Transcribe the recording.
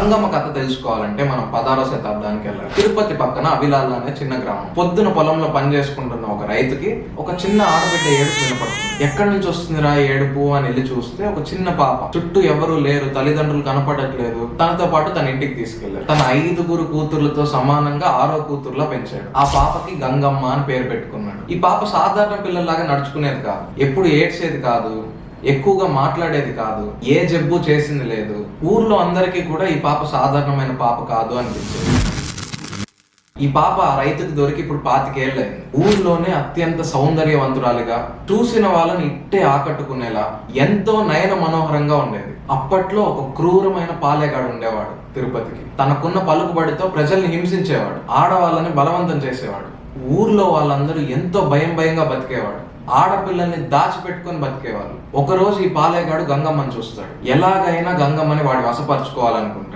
గంగమ్మ కథ తెలుసుకోవాలంటే మనం 16వ శతాబ్దానికి వెళ్ళాలి. తిరుపతి పక్కన అవిలాల అనే చిన్న గ్రామం. పొద్దున పొలంలో పని చేసుకుంటున్న ఒక రైతుకి ఒక చిన్న ఆడబిడ్డ ఏడుపు వినపడుతుంది. ఎక్కడి నుంచి వస్తుందిరా ఏడుపు అని వెళ్ళి చూస్తే ఒక చిన్న పాప. చుట్టూ ఎవరు లేరు, తల్లిదండ్రులు కనపడట్లేదు. తనతో పాటు తన ఇంటికి తీసుకెళ్లారు. తన 5 కూతుర్లతో సమానంగా 6వ కూతురులా పెంచాడు. ఆ పాపకి గంగమ్మ అని పేరు పెట్టుకున్నాడు. ఈ పాప సాధారణ పిల్లల్లాగా నడుచుకునేది కాదు, ఎప్పుడు ఏడ్చేది కాదు, ఎక్కువగా మాట్లాడేది కాదు, ఏ జబ్బు చేసింది లేదు. ఊర్లో అందరికీ కూడా ఈ పాప సాధారణమైన పాప కాదు అనిపించింది. ఈ పాప ఆ రైతుకు దొరికి ఇప్పుడు 25 ఏళ్ళైంది. ఊర్లోనే అత్యంత సౌందర్యవంతురాలిగా, చూసిన వాళ్ళని ఇట్టే ఆకట్టుకునేలా ఎంతో నయన మనోహరంగా ఉండేది. అప్పట్లో ఒక క్రూరమైన పాలేగాడు ఉండేవాడు తిరుపతికి. తనకున్న పలుకుబడితో ప్రజల్ని హింసించేవాడు, ఆడవాళ్ళని బలవంతం చేసేవాడు. ఊర్లో వాళ్ళందరూ ఎంతో భయంగా బతికేవాడు. ఆడపిల్లల్ని దాచిపెట్టుకొని బతికేవాళ్ళు. ఒకరోజు ఈ పాలేగాడు గంగమ్మని చూస్తాడు. ఎలాగైనా గంగమ్మని వాడు వశపరచుకోవాలనుకుంటాడు.